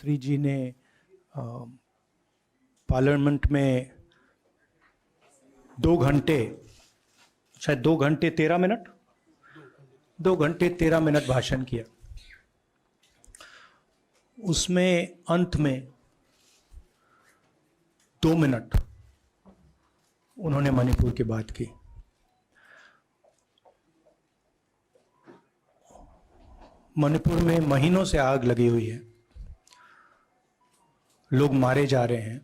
प्रधानमंत्री जी ने पार्लियामेंट में 2 घंटे, शायद 2 घंटे 13 मिनट, 2 घंटे 13 मिनट भाषण किया। उसमें अंत में 2 मिनट उन्होंने मणिपुर की बात की। मणिपुर में महीनों से आग लगी हुई है, लोग मारे जा रहे हैं,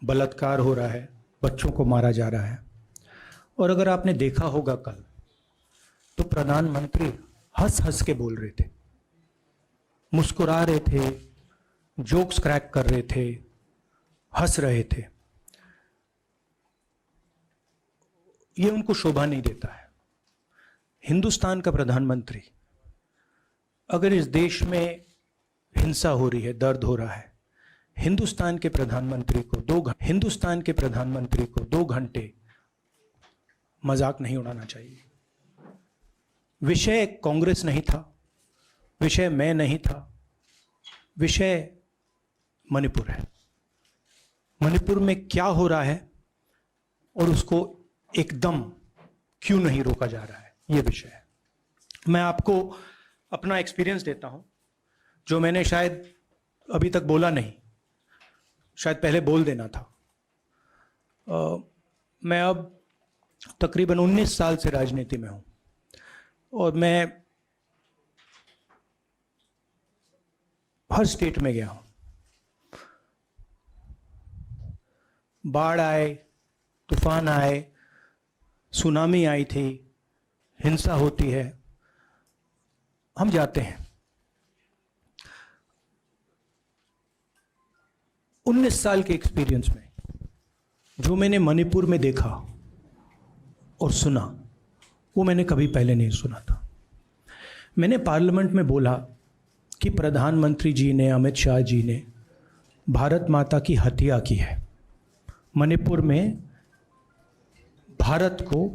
बलात्कार हो रहा है, बच्चों को मारा जा रहा है। और अगर आपने देखा होगा कल, तो प्रधानमंत्री हंस हंस के बोल रहे थे, मुस्कुरा रहे थे, जोक्स क्रैक कर रहे थे, हंस रहे थे। ये उनको शोभा नहीं देता है। हिंदुस्तान का प्रधानमंत्री, अगर इस देश में हिंसा हो रही है, दर्द हो रहा है, हिंदुस्तान के प्रधानमंत्री को 2 घंटे मजाक नहीं उड़ाना चाहिए। विषय कांग्रेस नहीं था, विषय मैं नहीं था, विषय मणिपुर है। मणिपुर में क्या हो रहा है और उसको एकदम क्यों नहीं रोका जा रहा है, ये विषय है। मैं आपको अपना एक्सपीरियंस देता हूं, जो मैंने शायद अभी तक बोला नहीं, शायद पहले बोल देना था। मैं अब तकरीबन 19 साल से राजनीति में हूं और मैं हर स्टेट में गया हूं। बाढ़ आए, तूफान आए, सुनामी आई थी, हिंसा होती है, हम जाते हैं। 19 साल के एक्सपीरियंस में जो मैंने मणिपुर में देखा और सुना, वो मैंने कभी पहले नहीं सुना था। मैंने पार्लियामेंट में बोला कि प्रधानमंत्री जी ने, अमित शाह जी ने भारत माता की हत्या की है, मणिपुर में भारत को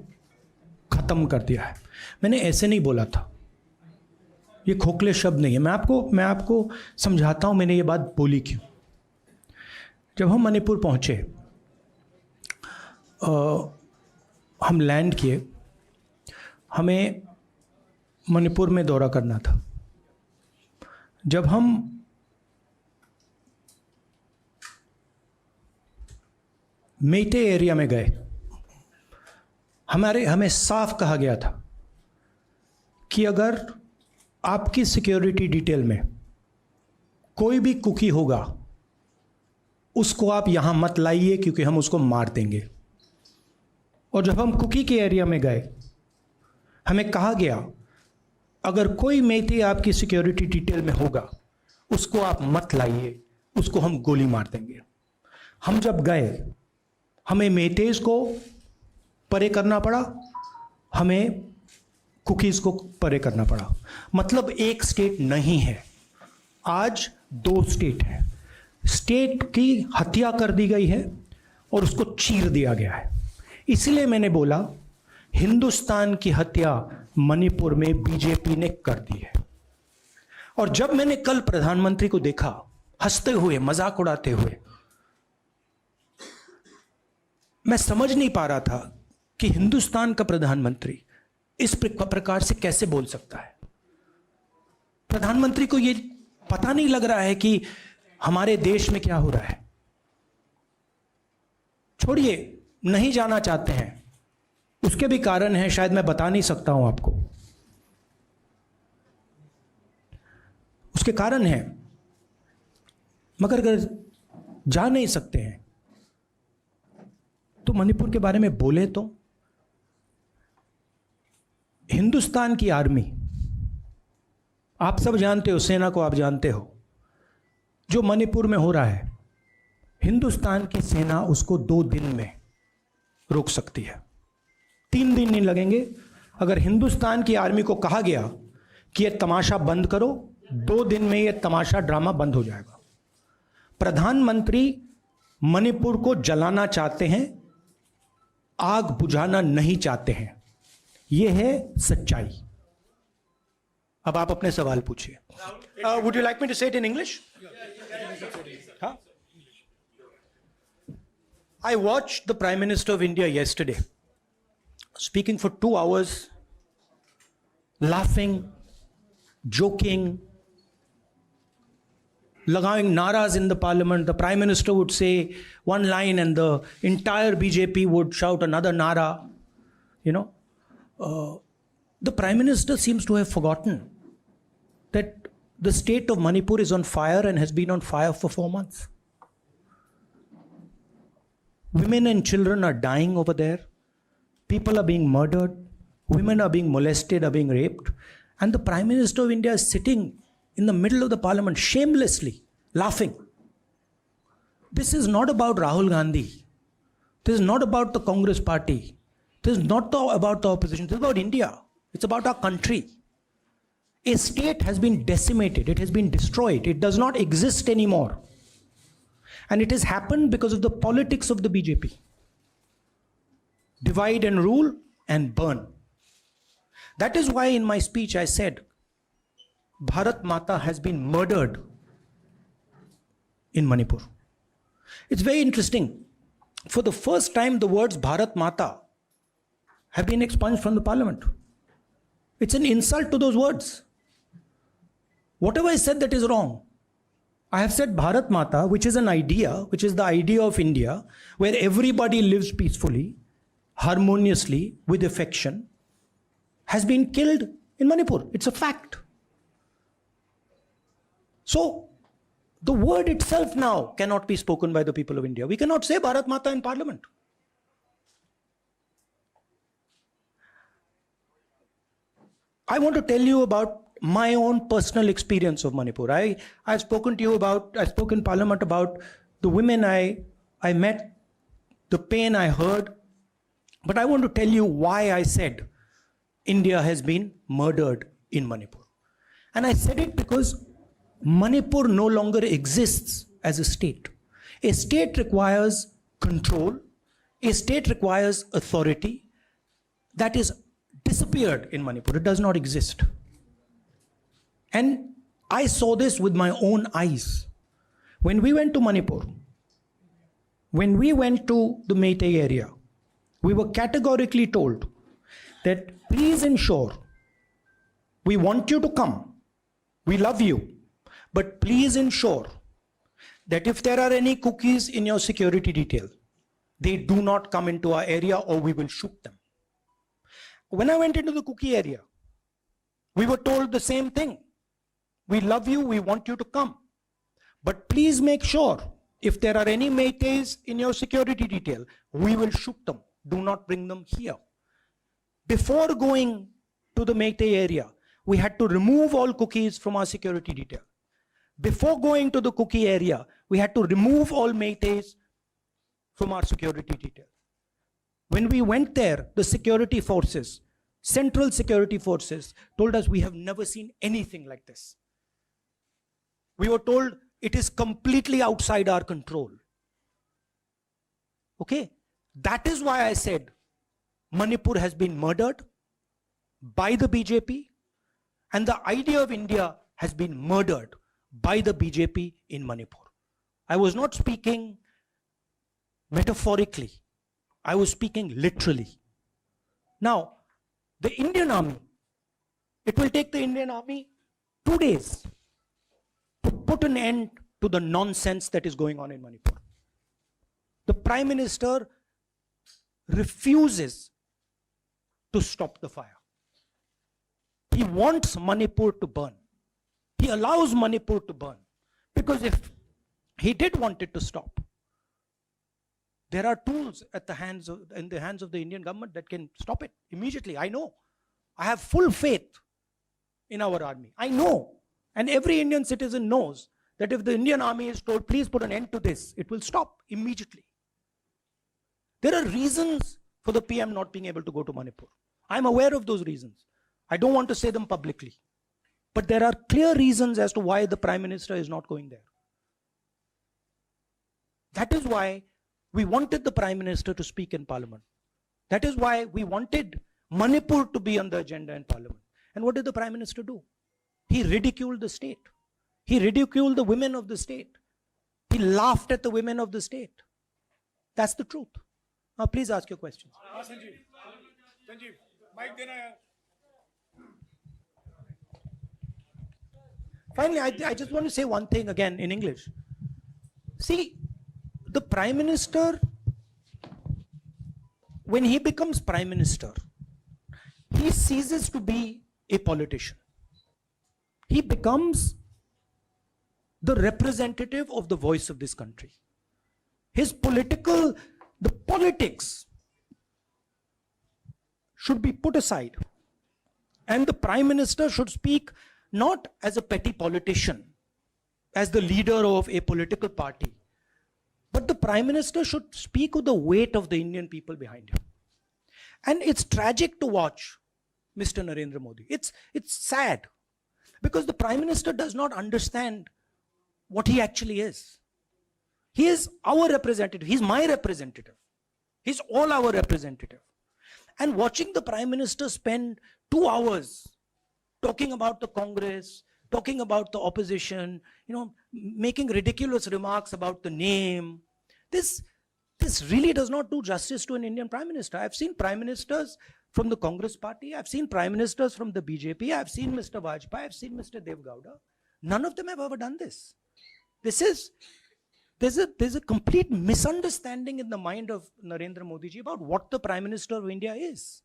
खत्म कर दिया है। मैंने ऐसे नहीं बोला था, ये खोखले शब्द नहीं है। मैं आपको समझाता हूं मैंने ये बात बोली क्यों। जब हम मणिपुर पहुंचे, हम लैंड किए, हमें मणिपुर में दौरा करना था। जब हम मेटे एरिया में गए, हमें साफ कहा गया था कि अगर आपकी सिक्योरिटी डिटेल में कोई भी कुकी होगा, उसको आप यहां मत लाइए क्योंकि हम उसको मार देंगे। और जब हम कुकी के एरिया में गए, हमें कहा गया अगर कोई मेथी आपकी सिक्योरिटी डिटेल में होगा, उसको आप मत लाइए, उसको हम गोली मार देंगे। हम जब गए, हमें मेटेज को परे करना पड़ा, हमें कुकीज को परे करना पड़ा। मतलब एक स्टेट नहीं है, आज 2 स्टेट है। स्टेट की हत्या कर दी गई है और उसको चीर दिया गया है। इसलिए मैंने बोला हिंदुस्तान की हत्या मणिपुर में बीजेपी ने कर दी है। और जब मैंने कल प्रधानमंत्री को देखा हंसते हुए, मजाक उड़ाते हुए, मैं समझ नहीं पा रहा था कि हिंदुस्तान का प्रधानमंत्री इस प्रकार से कैसे बोल सकता है। प्रधानमंत्री को यह पता नहीं लग रहा है कि हमारे देश में क्या हो रहा है। छोड़िए, नहीं जाना चाहते हैं, उसके भी कारण है, शायद मैं बता नहीं सकता हूं आपको, उसके कारण है। मगर अगर जा नहीं सकते हैं तो मणिपुर के बारे में बोले तो। हिंदुस्तान की आर्मी, आप सब जानते हो, सेना को आप जानते हो, जो मणिपुर में हो रहा है, हिंदुस्तान की सेना उसको 2 दिन में रोक सकती है, 3 दिन नहीं लगेंगे। अगर हिंदुस्तान की आर्मी को कहा गया कि यह तमाशा बंद करो, 2 दिन में यह तमाशा, ड्रामा बंद हो जाएगा। प्रधानमंत्री मणिपुर को जलाना चाहते हैं, आग बुझाना नहीं चाहते हैं। यह है सच्चाई। अब आप अपने सवाल पूछिए. Would you like me to say it in English? Huh? I watched the Prime Minister of India yesterday speaking for 2 hours, laughing, joking, लगाing naras in the parliament. The Prime Minister would say one line and the entire BJP would shout another nara. You know, the Prime Minister seems to have forgotten that the state of Manipur is on fire and has been on fire for 4 months. Women and children are dying over there. People are being murdered. Women are being molested, are being raped. And the Prime Minister of India is sitting in the middle of the parliament, shamelessly laughing. This is not about Rahul Gandhi. This is not about the Congress party. This is not about the opposition. This is about India. It's about our country. A state has been decimated. It has been destroyed. It does not exist anymore. And it has happened because of the politics of the BJP. Divide and rule and burn. That is why in my speech I said, Bharat Mata has been murdered in Manipur. It's very interesting. For the first time, the words Bharat Mata have been expunged from the parliament. It's an insult to those words. Whatever I said that is wrong. I have said Bharat Mata, which is an idea, which is the idea of India, where everybody lives peacefully, harmoniously, with affection, has been killed in Manipur. It's a fact. So, the word itself now cannot be spoken by the people of India. We cannot say Bharat Mata in parliament. I want to tell you about my own personal experience of Manipur. I've spoken to you about, I spoke in parliament about the women I met, the pain I heard, but I want to tell you why I said India has been murdered in Manipur. And I said it because Manipur no longer exists as a state. A state requires control. A state requires authority. That is disappeared in Manipur. It does not exist. And I saw this with my own eyes. When we went to Manipur, when we went to the Meitei area, we were categorically told that please ensure, we want you to come, we love you, but please ensure that if there are any cookies in your security detail, they do not come into our area or we will shoot them. When I went into the cookie area, we were told the same thing. We love you, we want you to come. But please make sure, if there are any Meiteis in your security detail, we will shoot them. Do not bring them here. Before going to the Meitei area, we had to remove all cookies from our security detail. Before going to the cookie area, we had to remove all Meiteis from our security detail. When we went there, the security forces, central security forces, told us we have never seen anything like this. We were told it is completely outside our control. Okay? That is why I said Manipur has been murdered by the BJP and the idea of India has been murdered by the BJP in Manipur. I was not speaking metaphorically. I was speaking literally. Now, the Indian Army, it will take the Indian Army 2 days to put an end to the nonsense that is going on in Manipur. The Prime Minister refuses to stop the fire. He wants Manipur to burn. He allows Manipur to burn. Because if he did want it to stop, there are tools in the hands of the Indian government that can stop it immediately. I know. I have full faith in our army. I know. And every Indian citizen knows that if the Indian army is told, please put an end to this, it will stop immediately. There are reasons for the PM not being able to go to Manipur. I'm aware of those reasons. I don't want to say them publicly. But there are clear reasons as to why the Prime Minister is not going there. That is why we wanted the Prime Minister to speak in Parliament. That is why we wanted Manipur to be on the agenda in Parliament. And what did the Prime Minister do? He ridiculed the state. He ridiculed the women of the state. He laughed at the women of the state. That's the truth. Now, please ask your questions. Sanjeev, mic dena yaar. Finally, I just want to say one thing again in English. See, the Prime Minister, when he becomes Prime Minister, he ceases to be a politician. He becomes the representative of the voice of this country. The politics should be put aside. And the Prime Minister should speak not as a petty politician, as the leader of a political party, but the Prime Minister should speak with the weight of the Indian people behind him. And it's tragic to watch Mr. Narendra Modi. It's sad because the Prime Minister does not understand what he actually is. He is our representative. He's my representative. He's all our representative. And watching the Prime Minister spend 2 hours talking about the Congress, talking about the opposition, making ridiculous remarks about the name, this really does not do justice to an Indian Prime Minister. I've seen Prime Ministers from the Congress party, I've seen Prime Ministers from the BJP, I've seen Mr. Vajpayee, I've seen Mr. Dev Gowda. None of them have ever done this. There's a complete misunderstanding in the mind of Narendra Modi ji about what the Prime Minister of India is.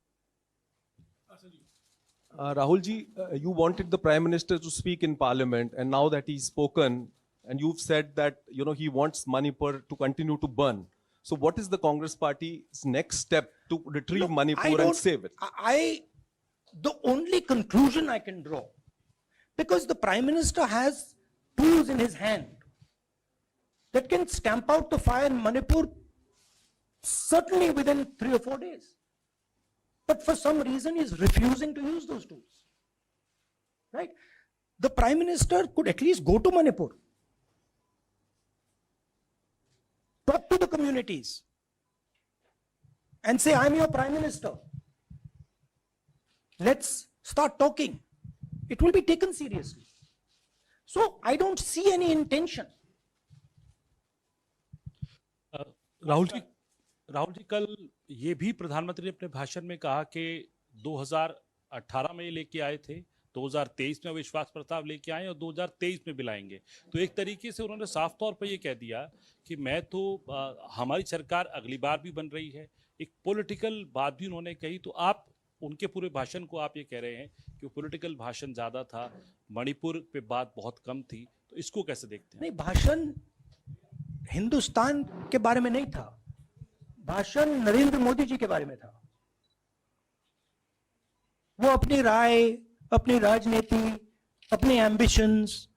Rahul ji, you wanted the Prime Minister to speak in Parliament, and now that he's spoken, and you've said that he wants Manipur to continue to burn. So what is the Congress Party's next step to retrieve Manipur and save it? The only conclusion I can draw, because the Prime Minister has tools in his hand that can stamp out the fire in Manipur certainly within 3 or 4 days. But for some reason, he's refusing to use those tools. Right? The Prime Minister could at least go to Manipur, talk to the communities, and say, I'm your Prime Minister. Let's start talking. It will be taken seriously. So I don't see any intention. Rahul ji कल ये भी प्रधानमंत्री ने अपने भाषण में कहा कि 2018 में लेके आए थे, 2023 में विश्वास प्रस्ताव लेके आए और 2023 में भी लाएंगे. तो एक तरीके से उन्होंने साफ तौर पर ये कह दिया कि मैं तो हमारी सरकार अगली बार भी बन रही है. एक पॉलिटिकल बात भी उन्होंने कही. तो आप उनके पूरे भाषण को आप ये कह रहे हैं कि पॉलिटिकल भाषण ज़्यादा था, मणिपुर पे बात बहुत कम थी. तो इसको कैसे देखते हैं? नहीं, भाषण हिंदुस्तान के बारे में नहीं था, भाषण नरेंद्र मोदी जी के बारे में था. वो अपनी राय, अपनी राजनीति, अपने एम्बिशंस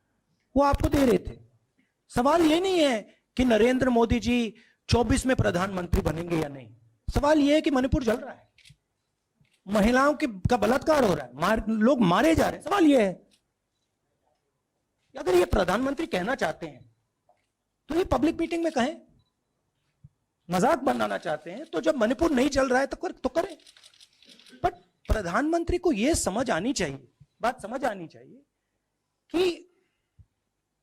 वो आपको दे रहे थे. सवाल ये नहीं है कि नरेंद्र मोदी जी 24 में प्रधानमंत्री बनेंगे या नहीं. सवाल ये है कि मणिपुर जल रहा है, महिलाओं का बलात्कार हो रहा है, लोग मारे जा रहे हैं. सवाल ये है, अगर ये प्रधानमंत्री कहना चाहते हैं तो ये पब्लिक मीटिंग में कहें. मजाक बनाना चाहते हैं तो जब मणिपुर नहीं चल रहा है तो करें. बट प्रधानमंत्री को यह समझ आनी चाहिए, बात समझ आनी चाहिए कि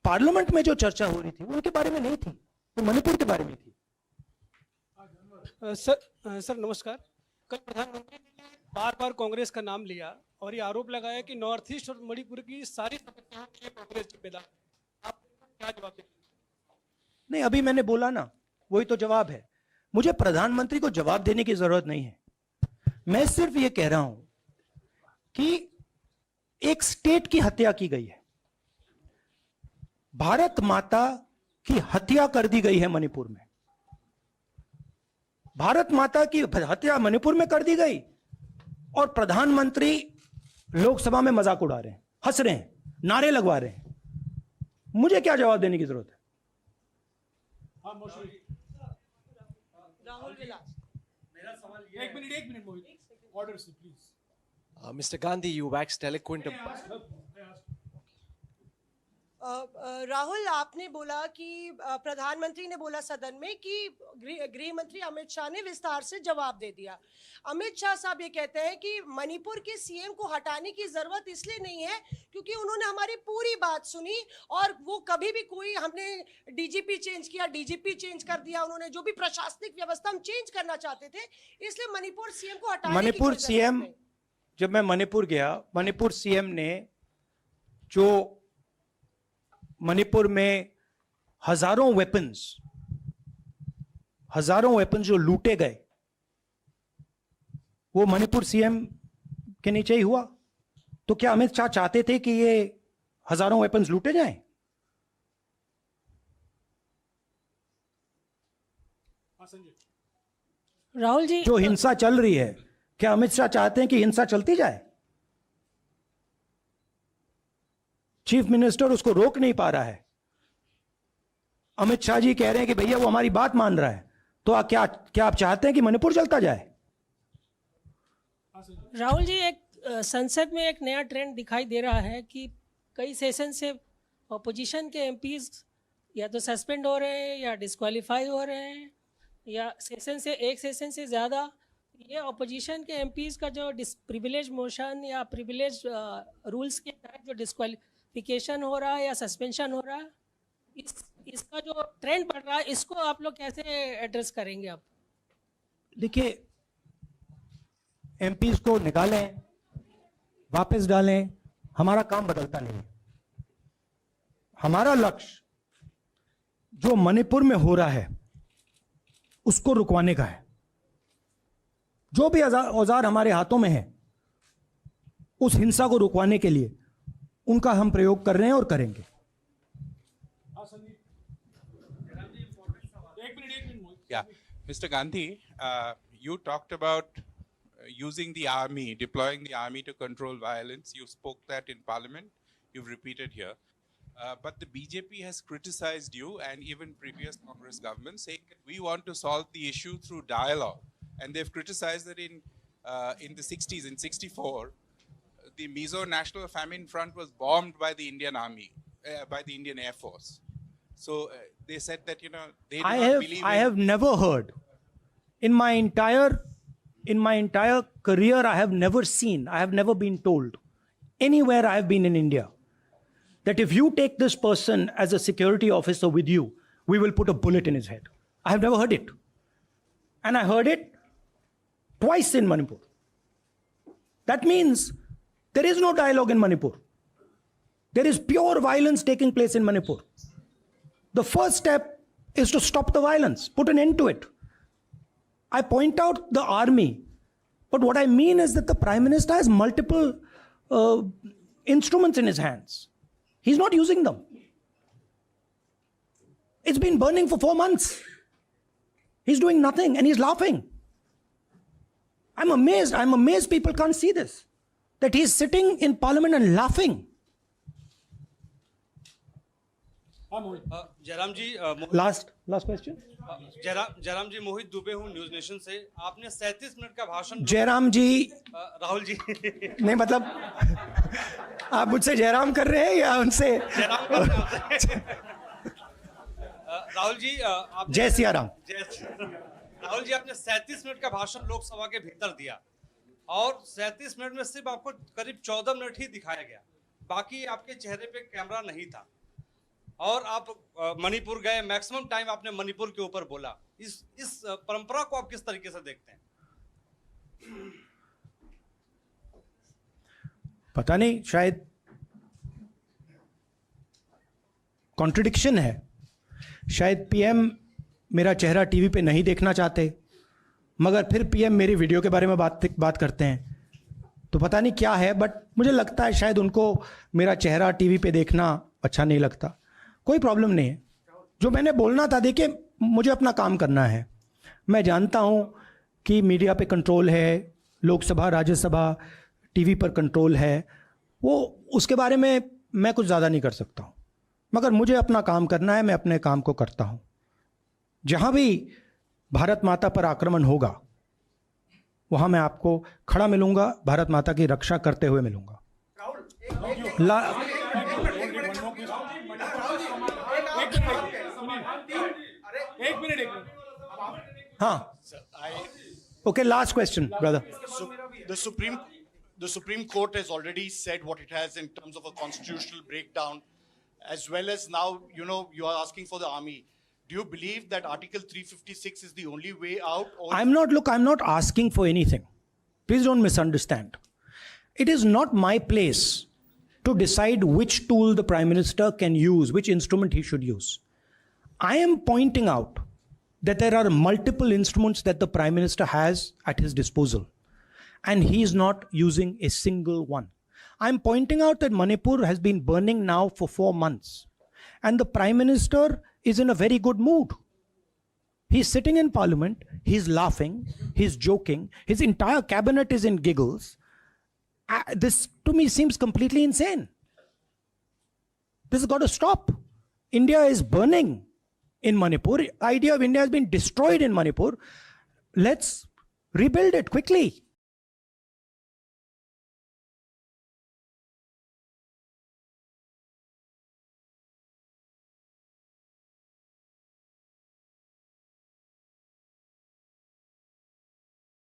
पार्लियामेंट में जो चर्चा हो रही थी वो उनके बारे में नहीं थी, वो मणिपुर के बारे में थी. सर नमस्कार. कल प्रधानमंत्री ने बार बार कांग्रेस का नाम लिया और ये आरोप लगाया कि नॉर्थ ईस्ट और मणिपुर की सारी समस्याओं के लिए कांग्रेस जिम्मेदार. आप क्या जवाब देंगे? नहीं, अभी मैंने बोला ना, वही तो जवाब है. मुझे प्रधानमंत्री को जवाब देने की जरूरत नहीं है. मैं सिर्फ ये कह रहा हूं कि एक स्टेट की हत्या की गई है, भारत माता की हत्या कर दी गई है मणिपुर में. भारत माता की हत्या मणिपुर में कर दी गई और प्रधानमंत्री लोकसभा में मजाक उड़ा रहे हैं, हंस रहे हैं, नारे लगवा रहे हैं. मुझे क्या जवाब देने की जरूरत है? एक मिनट मोहित, ऑर्डर से please. Mr. Gandhi, you waxed eloquent. Rahul, आपने बोला कि प्रधानमंत्री ने बोला सदन में कि गृह मंत्री अमित शाह ने विस्तार से जवाब दे दिया। अमित शाह साहब ये कहते हैं कि मणिपुर के सीएम को हटाने की जरूरत इसलिए नहीं है क्योंकि उन्होंने हमारी पूरी बात सुनी और वो कभी भी कोई हमने डीजीपी चेंज किया, डीजीपी चेंज कर दिया, उन्होंने जो भी प्रशासनिक व्यवस्था हम चेंज करना चाहते थे, इसलिए मणिपुर सीएम को हटाने की मणिपुर कोई जरूरत सीएम, नहीं। जब मैं मणिपुर गया, मणिपुर सीएम ने जो मणिपुर में हजारों वेपन्स जो लूटे गए, वो मणिपुर सीएम के नीचे ही हुआ। तो क्या अमित शाह चाहते थे कि ये हजारों वेपन्स लूटे जाएं? हाँ संजय। राहुल जी, जो हिंसा चल रही है, क्या अमित शाह चाहते हैं कि हिंसा चलती जाए? चीफ मिनिस्टर उसको रोक नहीं पा रहा है। अमित शाह जी कह रहे हैं कि भैया वो हमारी बात मान रहा है, तो क्या आप चाहते हैं कि मणिपुर चलता जाए? राहुल जी, एक संसद में एक नया ट्रेंड दिखाई दे रहा है कि कई सेशन से अपोजिशन के एमपीज या तो सस्पेंड हो रहे हैं या डिस्क्वालीफाई हो रहे हैं, या एक सेशन से ज़्यादा ये अपोजिशन के एमपीज का जो प्रिविलेज मोशन या प्रिविलेज रूल्स के तहत जो डिस्क्वालिफिकेशन हो रहा है या सस्पेंशन हो रहा है, इसका जो ट्रेंड बढ़ रहा है, इसको आप लोग कैसे एड्रेस करेंगे? आप देखिए, एमपीज को निकालें, वापस डालें, हमारा काम बदलता नहीं है। हमारा लक्ष्य जो मणिपुर में हो रहा है उसको रुकवाने का है। जो भी औजार हमारे हाथों में है, उस हिंसा को रुकवाने के लिए उनका हम प्रयोग कर रहे हैं और करेंगे। Yeah, Mr. Gandhi, you talked about using the army, deploying the army to control violence. You spoke that in Parliament. You've repeated here. But the BJP has criticized you and even previous Congress governments, saying that we want to solve the issue through dialogue. And they've criticized that in the 60s, in 64, the Mizo National Famine Front was bombed by the Indian Army, by the Indian Air Force. So they said that, you know, they do not believe I have never heard in my entire career, I have never been told anywhere I have been in India that if you take this person as a security officer with you, we will put a bullet in his head. I have never heard it. And I heard it twice in Manipur. That means there is no dialogue in Manipur. There is pure violence taking place in Manipur. The first step is to stop the violence, put an end to it. I point out the army, but what I mean is that the Prime Minister has multiple instruments in his hands. He's not using them. It's been burning for 4 months. He's doing nothing and he's laughing. I'm amazed people can't see this. That he's sitting in Parliament and laughing. Jairam ji, Last question. Jairam जी, मोहित दुबे हूँ news nation से। आपने 37 minute का भाषण। जयराम जी, राहुल जी नहीं मतलब आप मुझसे जयराम कर रहे हैं या उनसे जयराम कर रहे हैं? राहुल जी, आप जय सिया राम। राहुल जी, आपने 37 मिनट का भाषण लोकसभा के भीतर दिया और 37 मिनट में सिर्फ आपको करीब 14 मिनट ही दिखाया गया, बाकी आपके चेहरे पे कैमरा नहीं था। और आप मणिपुर गए, मैक्सिमम टाइम आपने मणिपुर के ऊपर बोला। इस परंपरा को आप किस तरीके से देखते हैं? पता नहीं, शायद कॉन्ट्रडिक्शन है। शायद पीएम मेरा चेहरा टीवी पे नहीं देखना चाहते, मगर फिर पीएम मेरी वीडियो के बारे में बात करते हैं। तो पता नहीं क्या है, बट मुझे लगता है शायद उनको मेरा चेहरा टीवी पे देखना अच्छा नहीं लगता। कोई प्रॉब्लम नहीं है। जो मैंने बोलना था, देखिए मुझे अपना काम करना है। मैं जानता हूँ कि मीडिया पे कंट्रोल है, लोकसभा राज्यसभा टीवी पर कंट्रोल है, वो उसके बारे में मैं कुछ ज़्यादा नहीं कर सकता हूँ, मगर मुझे अपना काम करना है। मैं अपने काम को करता हूँ। जहाँ भी भारत माता पर आक्रमण होगा वहाँ मैं आपको खड़ा मिलूँगा, भारत माता की रक्षा करते हुए मिलूँगा। एक मिनट हाँ. Okay, last question, brother. So the Supreme Court has already said what it has in terms of a constitutional breakdown, as well as now, you are asking for the army. Do you believe that Article 356 is the only way out? Or I'm not asking for anything. Please don't misunderstand. It is not my place to decide which tool the Prime Minister can use, which instrument he should use. I am pointing out that there are multiple instruments that the Prime Minister has at his disposal, and he is not using a single one. I'm pointing out that Manipur has been burning now for 4 months, and the Prime Minister is in a very good mood. He's sitting in Parliament, he's laughing, he's joking, his entire cabinet is in giggles. This to me seems completely insane. This has got to stop. India is burning in Manipur. The idea of India has been destroyed in Manipur. Let's rebuild it quickly.